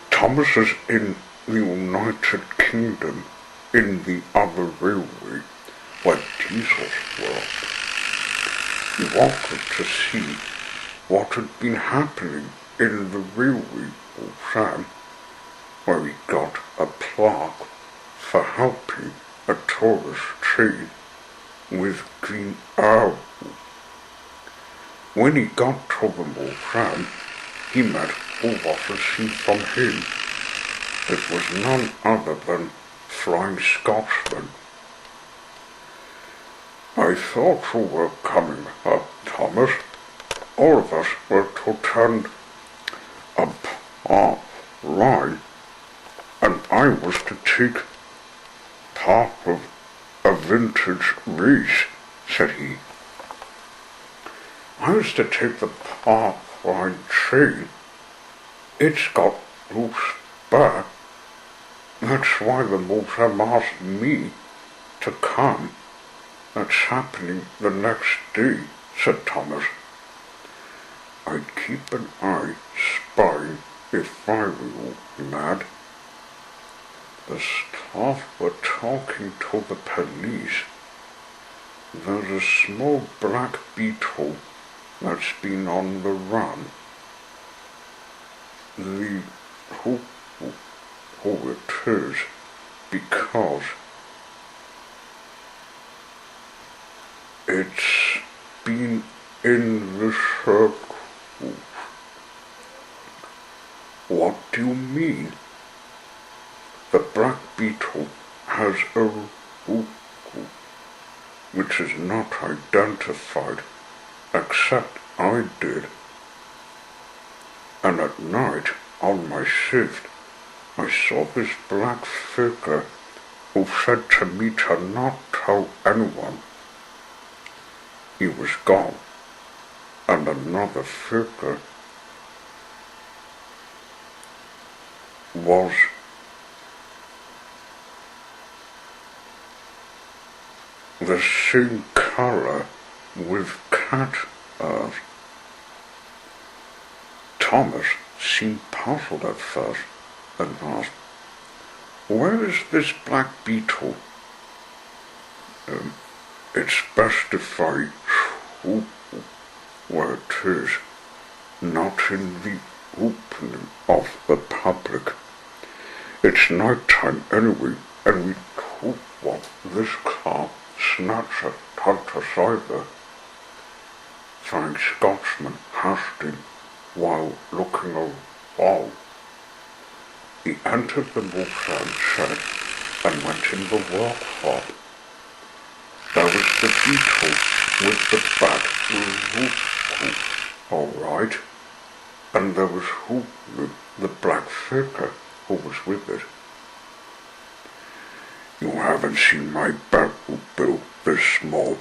Thomas is in the United Kingdom in the other railway where diesels worked. He wanted to see what had been happening in the railway Sam, where he got a plaque for helping a tourist train with clean air. When he got to the Sam, he met a letter seen from him. It was none other than Flying Scotsman. I thought you were coming up, Thomas. All of us were to attend a park line, and I was to take part of a vintage race, said he. I was to take the park line train. It's got no spare. That's why the motor asked me to come. That's happening the next day, said Thomas. I'd keep an eye spying if I were you, lad. The staff were talking to the police. There's a small black beetle that's been on the run. The who it is, because it's been in the circle. What do you mean? The black beetle has a hook which is not identified, except I did. And at night, on my shift, I saw this black figure who said to me to not tell anyone. He was gone, and another figure was the same colour with cat ears. Thomas seemed puzzled at first and asked, where is this black beetle? It's best if I show where it is, not in the opening of the public. It's night time anyway, and we don't want this car snatcher tucked aside there. Flying Scotsman asked him while looking around. He entered the motor shed and went in the workshop. There was the beetle with the bat hoop, all right, and there was Hoopoo, the black figure who was with it. You haven't seen my batmobile this small.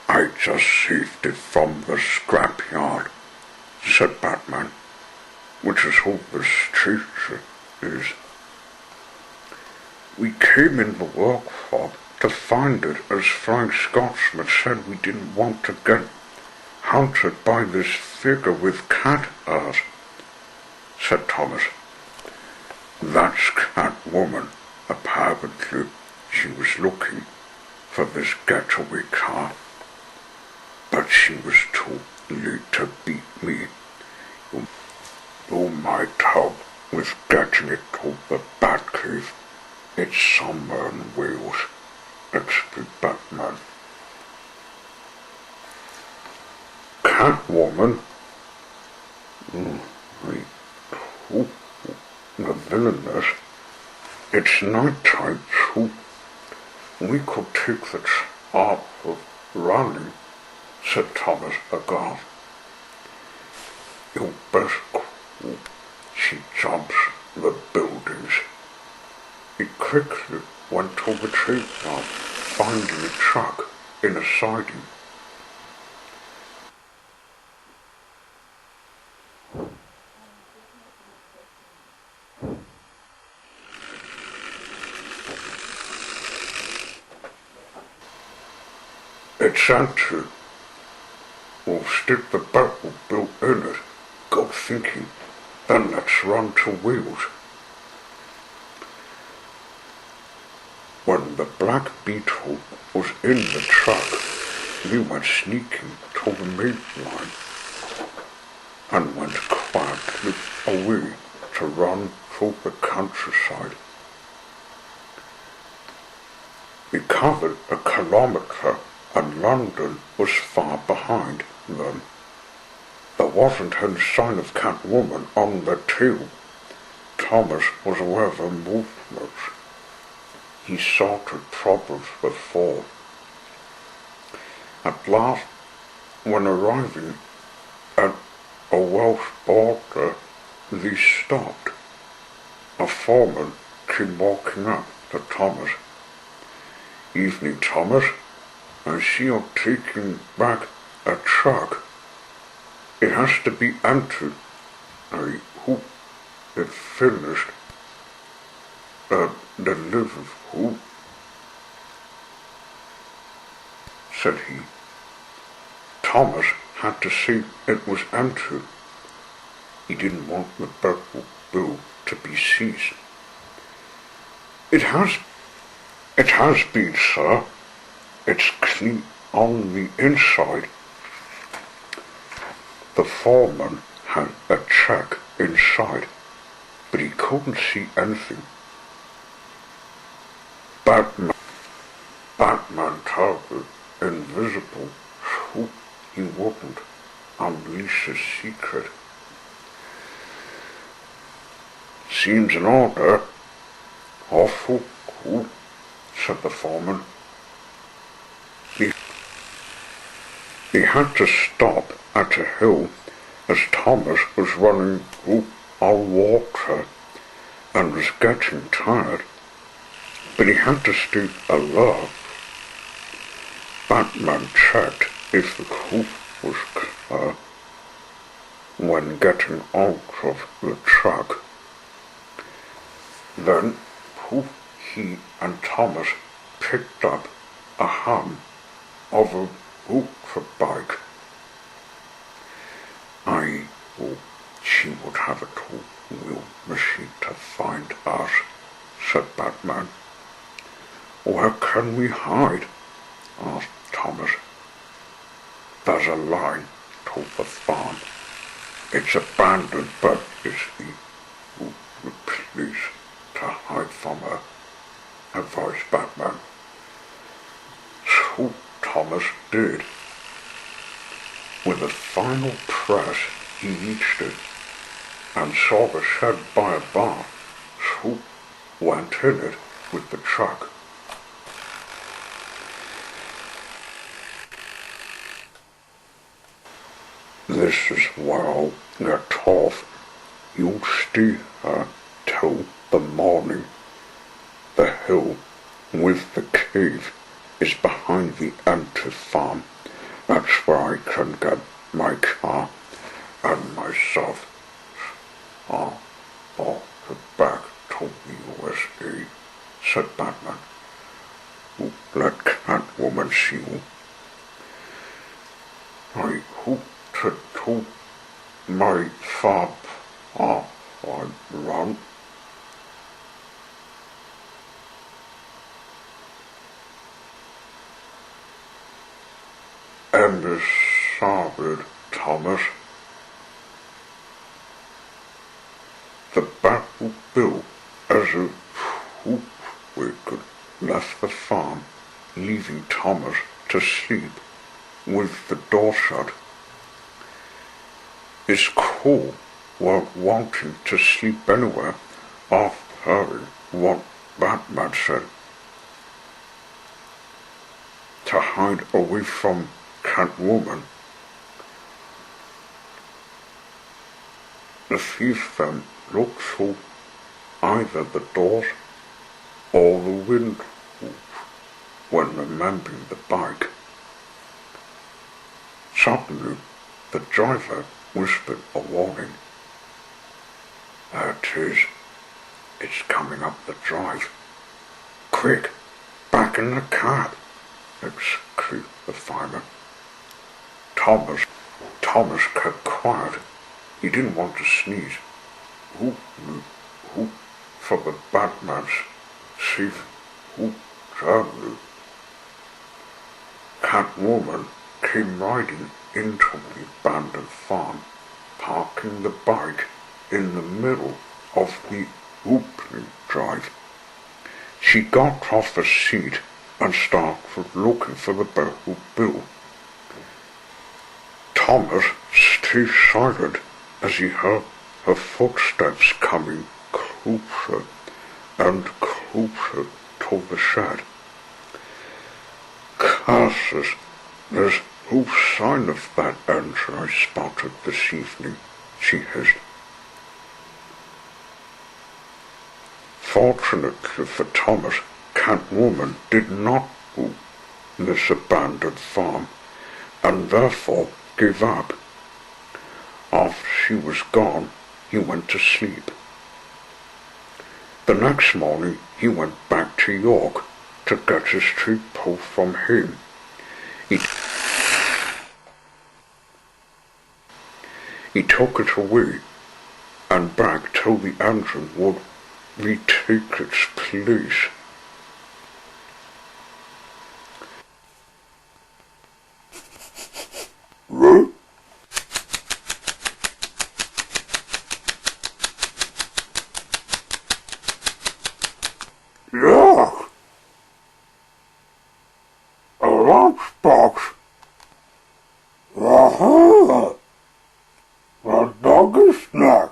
I just saved it from the scrapyard, said Batman, which is who this teacher is. We came in the workshop to find it, as Flying Scotsman said we didn't want to get hunted by this figure with cat ears, said Thomas. That's Catwoman. Apparently she was looking for this getaway car, but she was too late to beat me. You might help with getting it to the Batcave. It's somewhere in Wales. exclaimed Batman. Catwoman? The villainess. It's night time too. We could take the chance of running, said Thomas aghast. You best go. She jumps the buildings. He quickly went to retrieve them, finding a truck in a siding. It's empty. We'll stick the batmobile in it. Go thinking. Then let's run to wheels. When the black beetle was in the truck, we went sneaking to the main line and went quietly away to run through the countryside. We covered a kilometre and London was far behind them. There wasn't any sign of Catwoman on the tail. Thomas was aware of her movements. He sorted problems before. At last, when arriving at a Welsh border, they stopped. A foreman came walking up to Thomas. Evening, Thomas. I see you're taking back a truck. It has to be empty. I hope it finished. Delivered who? Said he. Thomas had to say it was empty. He didn't want the bill to be seized. It has been, sir. It's clean on the inside. The foreman had a check inside, but he couldn't see anything. Batman target invisible, so he wouldn't unleash his secret. Seems in order. Awful cool, said the foreman. He had to stop at a hill as Thomas was running through on water and was getting tired, but he had to stay alert. Batman checked if the roof was clear when getting out of the truck. Then he and Thomas picked up a hum of a motorbike. She would have a two-wheel machine to find us, said Batman. Where can we hide? Asked Thomas. There's a line to the farm. It's abandoned, but it's the police to hide from her, advised Batman. So Thomas did. With a final press, he reached it and saw the shed by a barn. So went in it with the truck. This is where I'll get off. You'll stay here till the morning. The hill with the cave is behind the empty farm. That's where I can get my car and myself back to the USA, said Batman. Let Catwoman see you. I hope to do my farm I run. And sorry, Thomas. The batmobile as a we could left the farm leaving Thomas to sleep with the door shut. His crew were wanting to sleep anywhere after hearing what Batman said. To hide away from Catwoman, the thief then looked through either the doors or the windows when remembering the bike. Suddenly, the driver whispered a warning. "There it is. It's coming up the drive. Quick, back in the cab!" exclaimed the fireman. Thomas kept quiet. He didn't want to sneeze. Whoop, whoop, for the Batman's safe. Whoop, terribly. Catwoman came riding into the abandoned farm, parking the bike in the middle of the opening drive. She got off the seat and started looking for the batmobile. Thomas stayed silent as he heard her footsteps coming closer and closer to the shed. "Curses, there's no sign of that engine I spotted this evening," she hissed. Fortunately for Thomas, Catwoman did not move this abandoned farm, and therefore gave up. After she was gone, he went to sleep. The next morning he went back to York to get his street post from him. He took it away and back till the engine would retake its place. Yeah, a lunchbox. Aha, a doggy snack.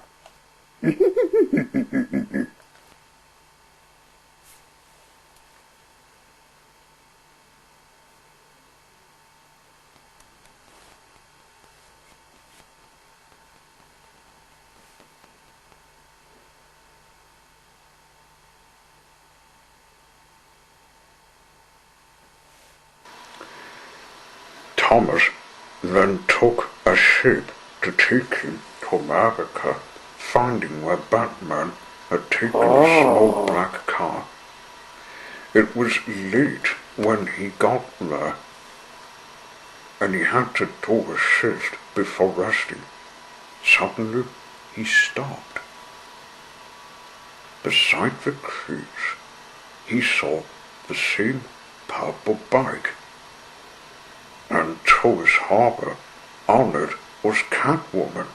Thomas then took a ship to take him to America, finding where Batman had taken a small black car. It was late when he got there, and he had to do a shift before resting. Suddenly, he stopped. Beside the cage, he saw the same purple bike, and to his horror, on it was Catwoman.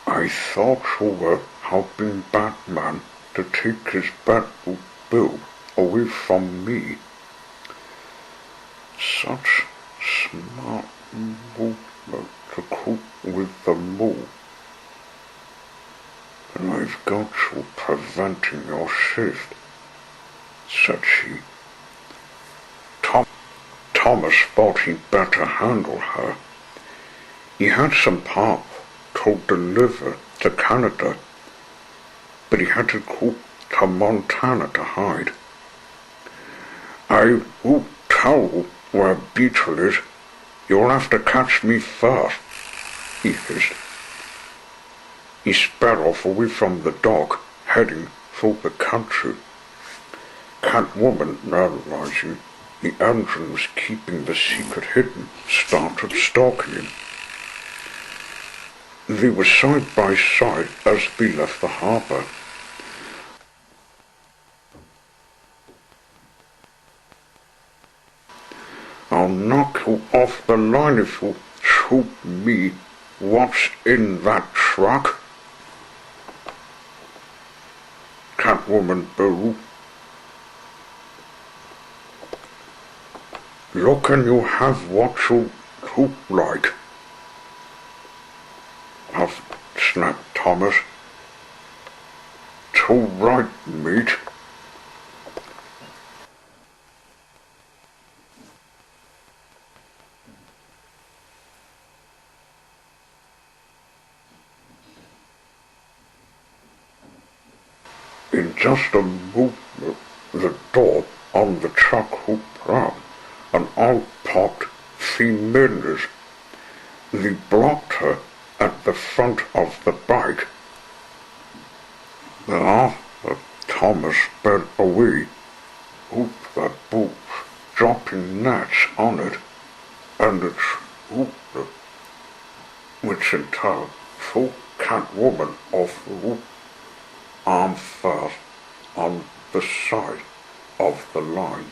"I thought you were helping Batman to take his batmobile away from me. Such smart movement to cope with the move. And I've got you preventing your shift," said she. Thomas thought he'd better handle her. He had some parts to deliver to Canada, but he had to go to Montana to hide. "I won't tell where Beetle is. You'll have to catch me first," he hissed. He sped off away from the dog, heading through the country. Catwoman, realizing the engine was keeping the secret hidden, started stalking him. They were side by side as they left the harbour. "I'll knock you off the line if you shoot me. What's in that truck?" Catwoman boo. Look and you have what you look like, have snapped Thomas. Too right, mate. In just a movement, the door on the truck hooped out, and out popped 3 minutes. They blocked her at the front of the bike. Thereafter, Thomas sped away, whooped the boots, dropping nets on it, and it whooped, which in turn threw Catwoman off the roof, arm first, on the side of the line.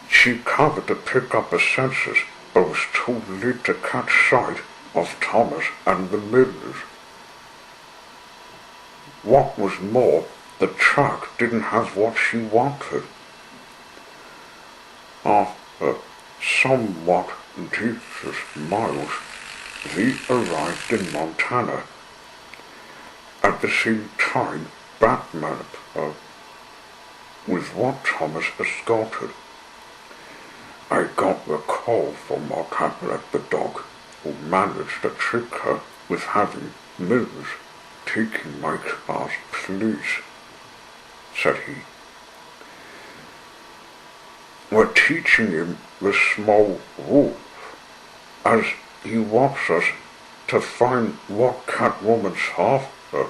She covered to pick up her senses, but was too late to catch sight of Thomas and the millers. What was more, the truck didn't have what she wanted. After somewhat tedious miles, they arrived in Montana. At the same time, Batman was what Thomas escorted. I got the call from our Capulet the dog, who managed to trick her with having Mills taking my class, please, said he. We're teaching him the small rules, as he wants us to find what Catwoman's after,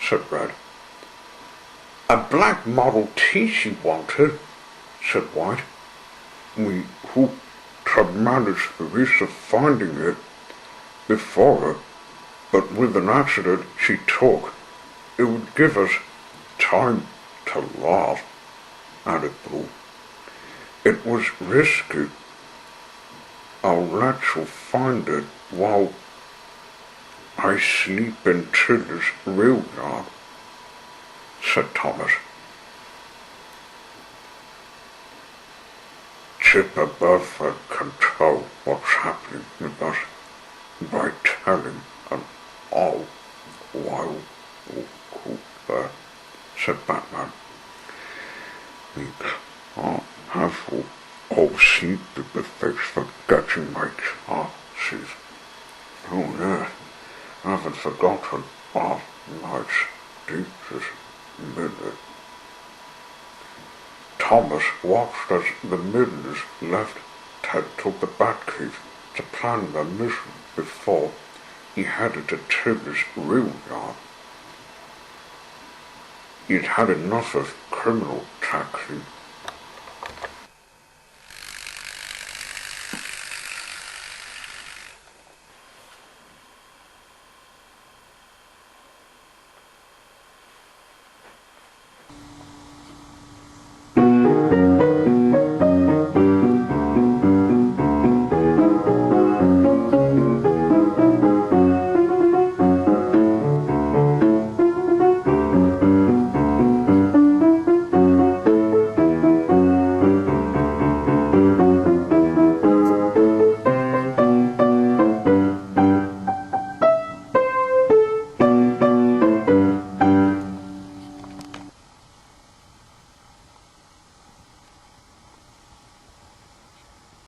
said Red. A black Model T she wanted, said White. We hoped to manage the risk of finding it before her, but with an accident she took, it would give us time to laugh, added Blue. It was risky. I'll let you find it while I sleep in Tilly's rail yard, said Thomas. Chip above can tell what's happening with us by telling an all wild cool there, said Batman. We can't have you all seen the face for getting my chances. Oh yes, I haven't forgotten last night's deepest minute. Thomas watched as the Millers left Ted to the Batcave to plan their mission before he headed to Tilly's rail yard. He'd had enough of criminal taxing